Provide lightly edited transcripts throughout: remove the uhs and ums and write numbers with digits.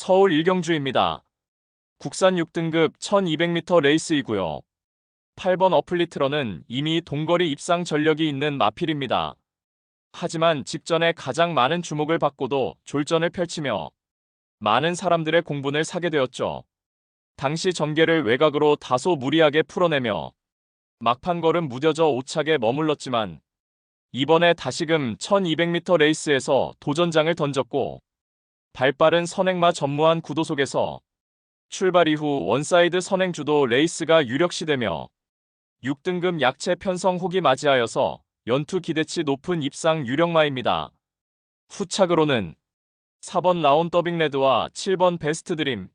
서울 일경주입니다. 국산 6등급 1200m 레이스이고요. 8번 어플리트러는 이미 동거리 입상 전력이 있는 마필입니다. 하지만 직전에 가장 많은 주목을 받고도 졸전을 펼치며 많은 사람들의 공분을 사게 되었죠. 당시 전개를 외곽으로 다소 무리하게 풀어내며 막판 걸음 무뎌져 오착에 머물렀지만 이번에 다시금 1200m 레이스에서 도전장을 던졌고 발빠른 선행마 전무한 구도 속에서 출발 이후 원사이드 선행주도 레이스가 유력시되며 6등급 약체 편성 혹이 맞이하여서 연투 기대치 높은 입상 유력마입니다. 후착으로는 4번 라온 더빙레드와 7번 베스트 드림,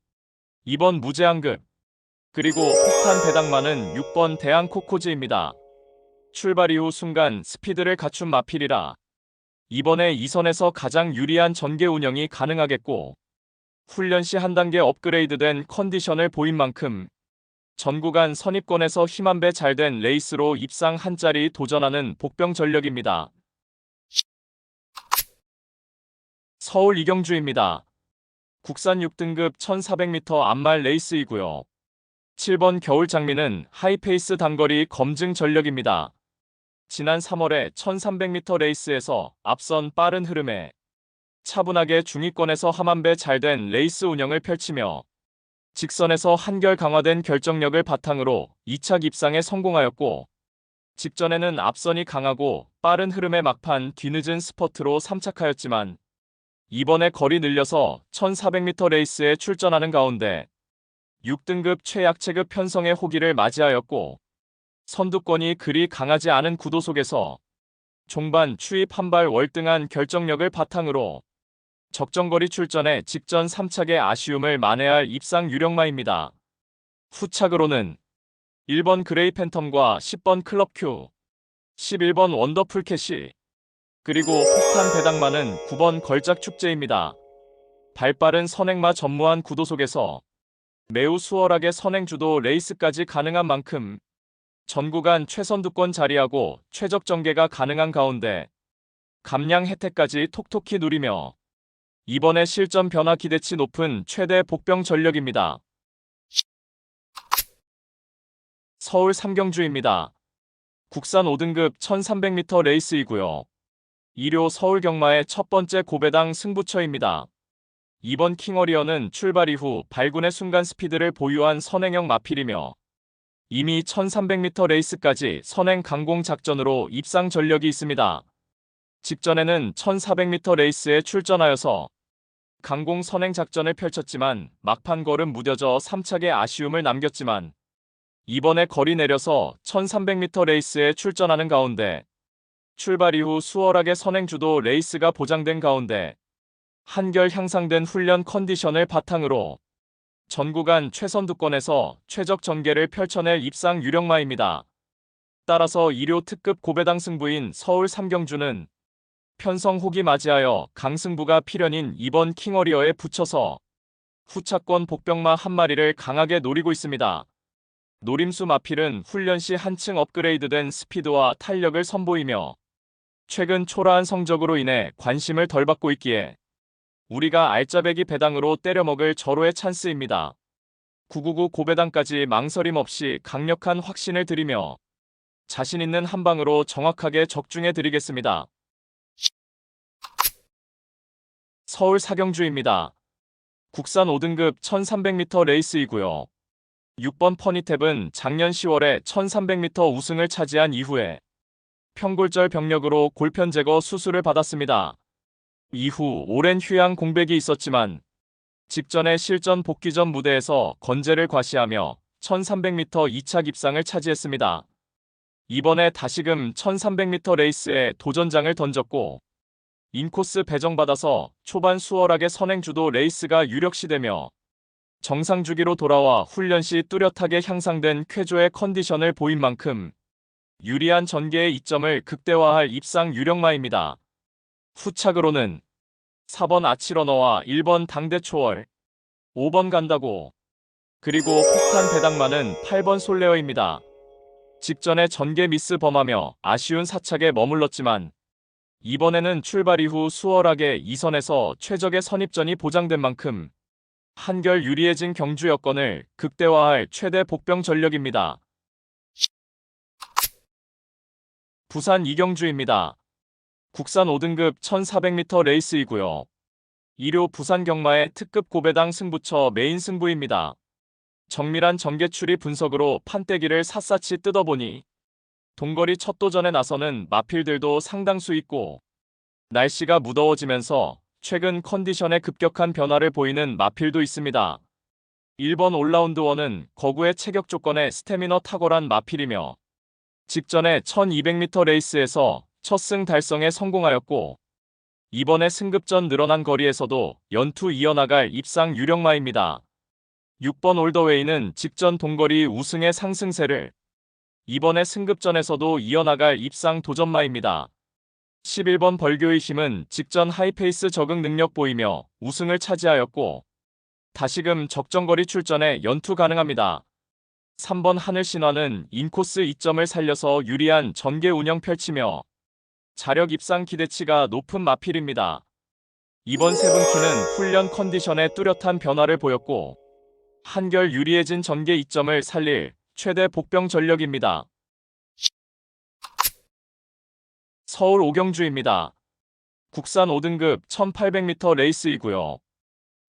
2번 무제한급, 그리고 폭탄 배당마는 6번 대한 코코즈입니다. 출발 이후 순간 스피드를 갖춘 마필이라 이번에 2선에서 가장 유리한 전개 운영이 가능하겠고 훈련 시 한 단계 업그레이드된 컨디션을 보인 만큼 전 구간 선입권에서 힘 한 배 잘된 레이스로 입상 한 자리 도전하는 복병 전력입니다. 서울 이경주입니다. 국산 6등급 1400m 암말 레이스이고요. 7번 겨울장미는 하이페이스 단거리 검증 전력입니다. 지난 3월에 1300m 레이스에서 앞선 빠른 흐름에 차분하게 중위권에서 함 한 배 잘된 레이스 운영을 펼치며 직선에서 한결 강화된 결정력을 바탕으로 2착 입상에 성공하였고 직전에는 앞선이 강하고 빠른 흐름의 막판 뒤늦은 스퍼트로 3착하였지만 이번에 거리 늘려서 1400m 레이스에 출전하는 가운데 6등급 최약체급 편성의 호기를 맞이하였고 선두권이 그리 강하지 않은 구도 속에서 종반 추입 한 발 월등한 결정력을 바탕으로 적정거리 출전에 직전 3착의 아쉬움을 만회할 입상 유력마입니다. 후착으로는 1번 그레이 팬텀과 10번 클럽 큐, 11번 원더풀 캐시, 그리고 폭탄 배당마는 9번 걸작 축제입니다. 발빠른 선행마 전무한 구도 속에서 매우 수월하게 선행주도 레이스까지 가능한 만큼 전 구간 최선두권 자리하고 최적 전개가 가능한 가운데 감량 혜택까지 톡톡히 누리며 이번에 실전 변화 기대치 높은 최대 복병 전력입니다. 서울 삼경주입니다. 국산 5등급 1300m 레이스이고요. 2료 서울 경마의 첫 번째 고배당 승부처입니다. 이번 킹어리어는 출발 이후 발군의 순간 스피드를 보유한 선행형 마필이며 이미 1300m 레이스까지 선행 강공 작전으로 입상 전력이 있습니다. 직전에는 1400m 레이스에 출전하여서 강공 선행 작전을 펼쳤지만 막판 걸음 무뎌져 3착의 아쉬움을 남겼지만 이번에 거리 내려서 1300m 레이스에 출전하는 가운데 출발 이후 수월하게 선행주도 레이스가 보장된 가운데 한결 향상된 훈련 컨디션을 바탕으로 전 구간 최선두권에서 최적 전개를 펼쳐낼 입상 유력마입니다. 따라서 2료 특급 고배당 승부인 서울 삼경주는 편성 혹이 맞이하여 강승부가 필연인 이번 킹어리어에 붙여서 후차권 복병마 한 마리를 강하게 노리고 있습니다. 노림수 마필은 훈련 시 한층 업그레이드된 스피드와 탄력을 선보이며 최근 초라한 성적으로 인해 관심을 덜 받고 있기에 우리가 알짜배기 배당으로 때려먹을 절호의 찬스입니다. 999 고배당까지 망설임 없이 강력한 확신을 드리며 자신 있는 한 방으로 정확하게 적중해 드리겠습니다. 서울 사경주입니다. 국산 5등급 1300m 레이스이고요. 6번 퍼니탭은 작년 10월에 1300m 우승을 차지한 이후에 평골절 병력으로 골편 제거 수술을 받았습니다. 이후 오랜 휴양 공백이 있었지만 직전에 실전 복귀 전 무대에서 건재를 과시하며 1300m 2착 입상을 차지했습니다. 이번에 다시금 1300m 레이스에 도전장을 던졌고 인코스 배정받아서 초반 수월하게 선행주도 레이스가 유력시되며 정상 주기로 돌아와 훈련 시 뚜렷하게 향상된 쾌조의 컨디션을 보인 만큼 유리한 전개의 이점을 극대화할 입상 유력마입니다. 후착으로는 4번 아치러너와 1번 당대초월, 5번 간다고, 그리고 폭탄 배당마는 8번 솔레어입니다. 직전에 전개 미스 범하며 아쉬운 4착에 머물렀지만 이번에는 출발 이후 수월하게 2선에서 최적의 선입전이 보장된 만큼 한결 유리해진 경주 여건을 극대화할 최대 복병 전력입니다. 부산 이경주입니다. 국산 5등급 1400m 레이스이고요. 2료 부산 경마의 특급 고배당 승부처 메인 승부입니다. 정밀한 전개추리 분석으로 판때기를 샅샅이 뜯어보니 동거리 첫 도전에 나서는 마필들도 상당수 있고, 날씨가 무더워지면서 최근 컨디션에 급격한 변화를 보이는 마필도 있습니다. 1번 올라운드원은 거구의 체격 조건에 스태미너 탁월한 마필이며 직전에 1200m 레이스에서 첫 승 달성에 성공하였고, 이번에 승급전 늘어난 거리에서도 연투 이어나갈 입상 유력마입니다. 6번 올더웨이는 직전 동거리 우승의 상승세를 이번에 승급전에서도 이어나갈 입상 도전마입니다. 11번 벌교의 힘은 직전 하이페이스 적응 능력 보이며 우승을 차지하였고, 다시금 적정거리 출전에 연투 가능합니다. 3번 하늘신화는 인코스 이점을 살려서 유리한 전개 운영 펼치며 자력 입상 기대치가 높은 마필입니다. 이번 세븐키는 훈련 컨디션에 뚜렷한 변화를 보였고, 한결 유리해진 전개 이점을 살릴 최대 복병 전력입니다. 서울 오경주입니다. 국산 5등급 1800m 레이스이고요.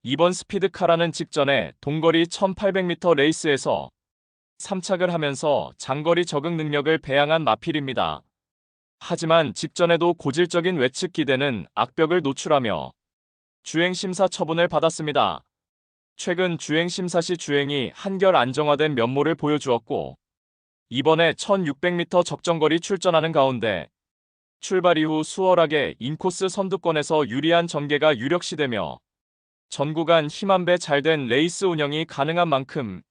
이번 스피드카라는 직전에 동거리 1800m 레이스에서 3착을 하면서 장거리 적응 능력을 배양한 마필입니다. 하지만 직전에도 고질적인 외측 기대는 악벽을 노출하며 주행심사 처분을 받았습니다. 최근 주행심사 시 주행이 한결 안정화된 면모를 보여주었고, 이번에 1600m 적정거리 출전하는 가운데 출발 이후 수월하게 인코스 선두권에서 유리한 전개가 유력시되며 전 구간 힘 한 배 잘된 레이스 운영이 가능한 만큼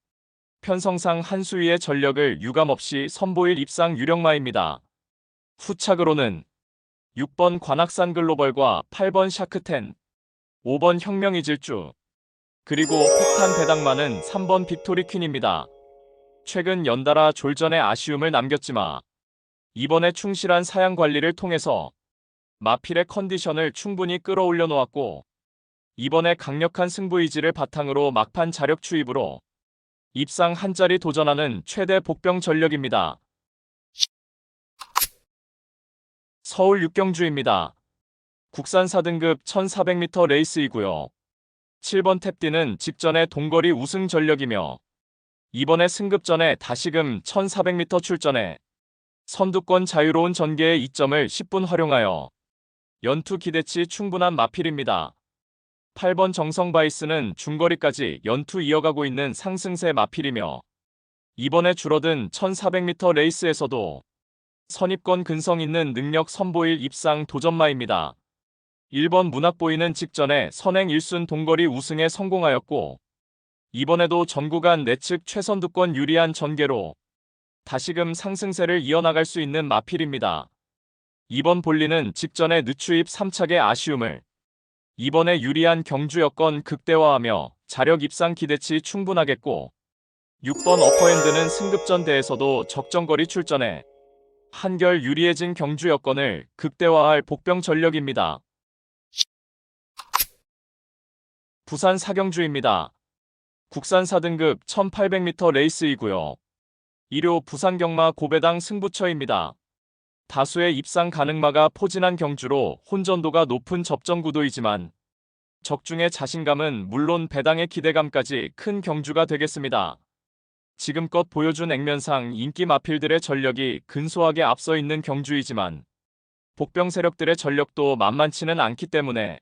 편성상 한 수위의 전력을 유감없이 선보일 입상 유력마입니다. 후착으로는 6번 관악산 글로벌과 8번 샤크텐, 5번 혁명이 질주, 그리고 폭탄 배당마는 3번 빅토리 퀸입니다. 최근 연달아 졸전에 아쉬움을 남겼지만 이번에 충실한 사양 관리를 통해서 마필의 컨디션을 충분히 끌어올려 놓았고, 이번에 강력한 승부 의지를 바탕으로 막판 자력 추입으로 입상 한 자리 도전하는 최대 복병 전력입니다. 서울 육경주입니다. 국산 4등급 1400m 레이스이고요. 7번 탭디는 직전에 동거리 우승 전력이며 이번에 승급전에 다시금 1400m 출전해 선두권 자유로운 전개의 이점을 10분 활용하여 연투 기대치 충분한 마필입니다. 8번 정성바이스는 중거리까지 연투 이어가고 있는 상승세 마필이며 이번에 줄어든 1400m 레이스에서도 선입권 근성 있는 능력 선보일 입상 도전마입니다. 1번 문학보이는 직전에 선행 1순 동거리 우승에 성공하였고, 이번에도 전 구간 내측 최선두권 유리한 전개로 다시금 상승세를 이어나갈 수 있는 마필입니다. 이번 볼리는 직전에 늦추입 3착의 아쉬움을 이번에 유리한 경주 여건 극대화하며 자력 입상 기대치 충분하겠고, 6번 어퍼핸드는 승급전 대에서도 적정거리 출전해 한결 유리해진 경주 여건을 극대화할 복병 전력입니다. 부산 사경주입니다. 국산 4등급 1800m 레이스이고요. 2료 부산 경마 고배당 승부처입니다. 다수의 입상 가능마가 포진한 경주로 혼전도가 높은 접전 구도이지만 적중의 자신감은 물론 배당의 기대감까지 큰 경주가 되겠습니다. 지금껏 보여준 액면상 인기 마필들의 전력이 근소하게 앞서 있는 경주이지만 복병 세력들의 전력도 만만치는 않기 때문에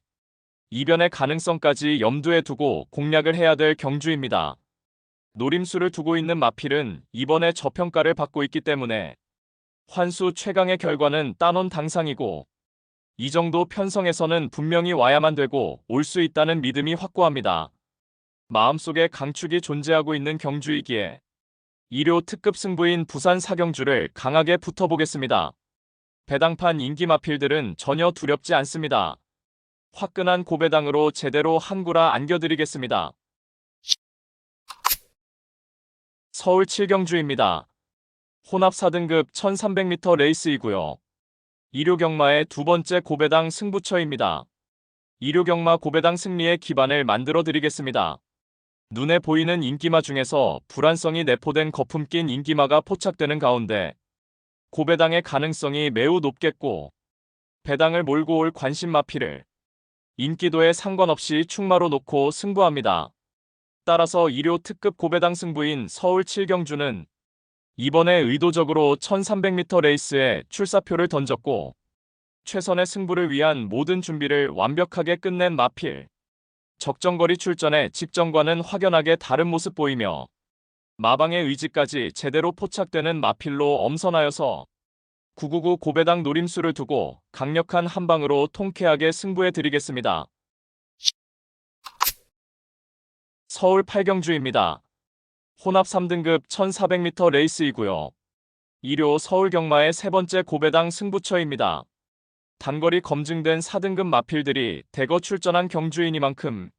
이변의 가능성까지 염두에 두고 공략을 해야 될 경주입니다. 노림수를 두고 있는 마필은 이번에 저평가를 받고 있기 때문에 환수 최강의 결과는 따놓은 당상이고, 이 정도 편성에서는 분명히 와야만 되고 올 수 있다는 믿음이 확고합니다. 마음속에 강축이 존재하고 있는 경주이기에 2료 특급 승부인 부산 사경주를 강하게 붙어보겠습니다. 배당판 인기 마필들은 전혀 두렵지 않습니다. 화끈한 고배당으로 제대로 한구라 안겨드리겠습니다. 서울 7경주입니다. 혼합 4등급 1300m 레이스이고요. 2료 경마의 두 번째 고배당 승부처입니다. 2료 경마 고배당 승리의 기반을 만들어 드리겠습니다. 눈에 보이는 인기마 중에서 불안성이 내포된 거품 낀 인기마가 포착되는 가운데 고배당의 가능성이 매우 높겠고, 배당을 몰고 올 관심 마필을 인기도에 상관없이 충마로 놓고 승부합니다. 따라서 1호 특급 고배당 승부인 서울 7경주는 이번에 의도적으로 1300m 레이스에 출사표를 던졌고, 최선의 승부를 위한 모든 준비를 완벽하게 끝낸 마필. 적정거리 출전에 직전과는 확연하게 다른 모습 보이며 마방의 의지까지 제대로 포착되는 마필로 엄선하여서 999 고배당 노림수를 두고 강력한 한방으로 통쾌하게 승부해 드리겠습니다. 서울 8경주입니다. 혼합 3등급 1400m 레이스이고요. 1호 서울 경마의 세 번째 고배당 승부처입니다. 단거리 검증된 4등급 마필들이 대거 출전한 경주이니만큼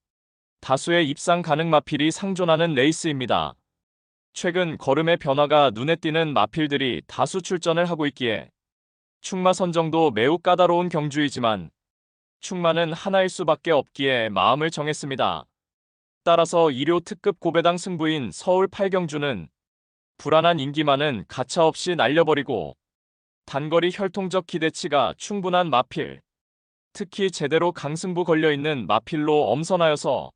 다수의 입상 가능 마필이 상존하는 레이스입니다. 최근 걸음의 변화가 눈에 띄는 마필들이 다수 출전을 하고 있기에 충마 선정도 매우 까다로운 경주이지만 충마는 하나일 수밖에 없기에 마음을 정했습니다. 따라서 1호 특급 고배당 승부인 서울 8경주는 불안한 인기만은 가차없이 날려버리고 단거리 혈통적 기대치가 충분한 마필, 특히 제대로 강승부 걸려있는 마필로 엄선하여서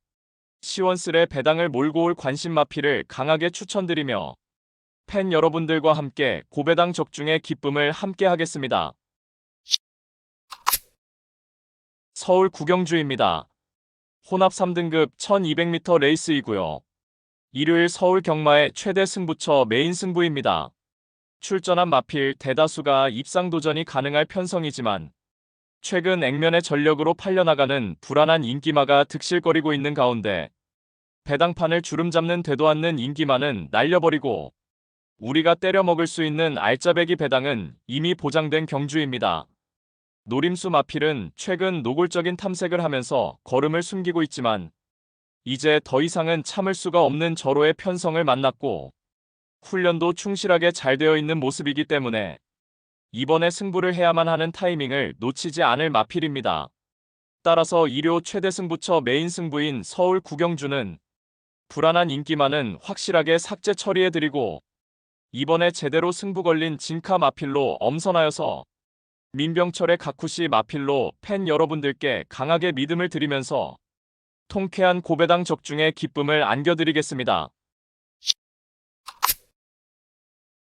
시원스레 배당을 몰고 올 관심 마필을 강하게 추천드리며 팬 여러분들과 함께 고배당 적중의 기쁨을 함께 하겠습니다. 서울 9경주입니다. 혼합 3등급 1200m 레이스이고요. 일요일 서울 경마의 최대 승부처 메인 승부입니다. 출전한 마필 대다수가 입상 도전이 가능할 편성이지만 최근 액면의 전력으로 팔려나가는 불안한 인기마가 득실거리고 있는 가운데 배당판을 주름잡는 되도 않는 인기마는 날려버리고 우리가 때려 먹을 수 있는 알짜배기 배당은 이미 보장된 경주입니다. 노림수 마필은 최근 노골적인 탐색을 하면서 걸음을 숨기고 있지만 이제 더 이상은 참을 수가 없는 절호의 편성을 만났고 훈련도 충실하게 잘 되어 있는 모습이기 때문에 이번에 승부를 해야만 하는 타이밍을 놓치지 않을 마필입니다. 따라서 1호 최대 승부처 메인 승부인 서울 9경주는 불안한 인기만은 확실하게 삭제 처리해드리고 이번에 제대로 승부 걸린 진카 마필로 엄선하여서 민병철의 가쿠시 마필로 팬 여러분들께 강하게 믿음을 드리면서 통쾌한 고배당 적중의 기쁨을 안겨드리겠습니다.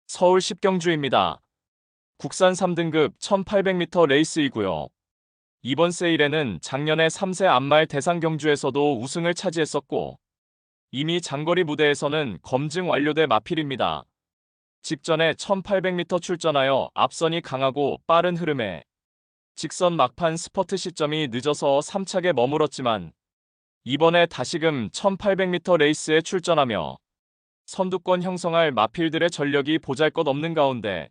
서울 10경주입니다. 국산 3등급 1800m 레이스이고요. 이번 세일에는 작년에 3세 암말 대상 경주에서도 우승을 차지했었고 이미 장거리 무대에서는 검증 완료된 마필입니다. 직전에 1800m 출전하여 앞선이 강하고 빠른 흐름에 직선 막판 스퍼트 시점이 늦어서 3착에 머물었지만 이번에 다시금 1800m 레이스에 출전하며 선두권 형성할 마필들의 전력이 보잘것없는 가운데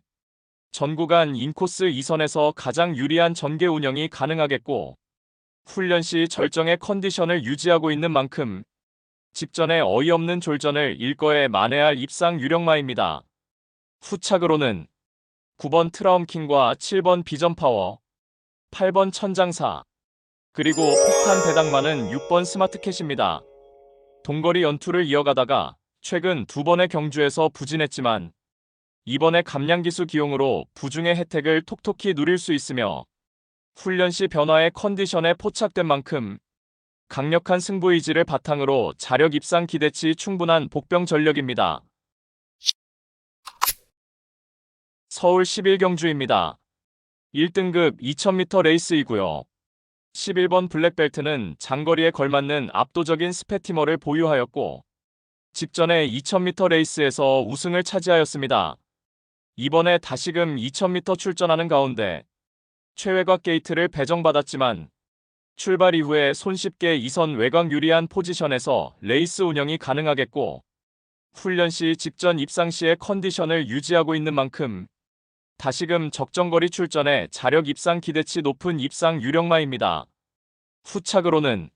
전 구간 인코스 2선에서 가장 유리한 전개 운영이 가능하겠고 훈련 시 절정의 컨디션을 유지하고 있는 만큼 직전에 어이없는 졸전을 일거에 만회할 입상 유력마입니다. 후착으로는 9번 트라움킹과 7번 비전파워, 8번 천장사, 그리고 폭탄 배당마는 6번 스마트캣입니다. 동거리 연투를 이어가다가 최근 2번의 경주에서 부진했지만 이번에 감량기수 기용으로 부중의 혜택을 톡톡히 누릴 수 있으며 훈련 시 변화의 컨디션에 포착된 만큼 강력한 승부의지를 바탕으로 자력 입상 기대치 충분한 복병 전력입니다. 서울 11경주입니다. 1등급 2000m 레이스이고요. 11번 블랙벨트는 장거리에 걸맞는 압도적인 스페티머를 보유하였고 직전에 2000m 레이스에서 우승을 차지하였습니다. 이번에 다시금 2000m 출전하는 가운데 최외곽 게이트를 배정받았지만 출발 이후에 손쉽게 2선 외곽 유리한 포지션에서 레이스 운영이 가능하겠고 훈련 시 직전 입상 시의 컨디션을 유지하고 있는 만큼 다시금 적정거리 출전에 자력 입상 기대치 높은 입상 유력마입니다. 후착으로는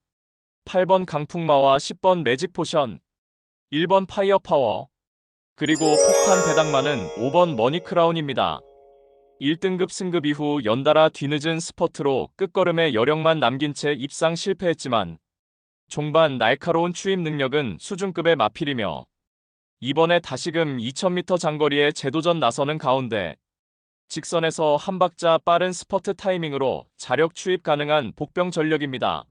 8번 강풍마와 10번 매직포션, 1번 파이어파워, 그리고 폭탄 배당마는 5번 머니크라운입니다. 1등급 승급 이후 연달아 뒤늦은 스퍼트로 끝걸음에 여력만 남긴 채 입상 실패했지만 종반 날카로운 추입 능력은 수준급의 마필이며 이번에 다시금 2000m 장거리에 재도전 나서는 가운데 직선에서 한 박자 빠른 스퍼트 타이밍으로 자력 추입 가능한 복병 전력입니다.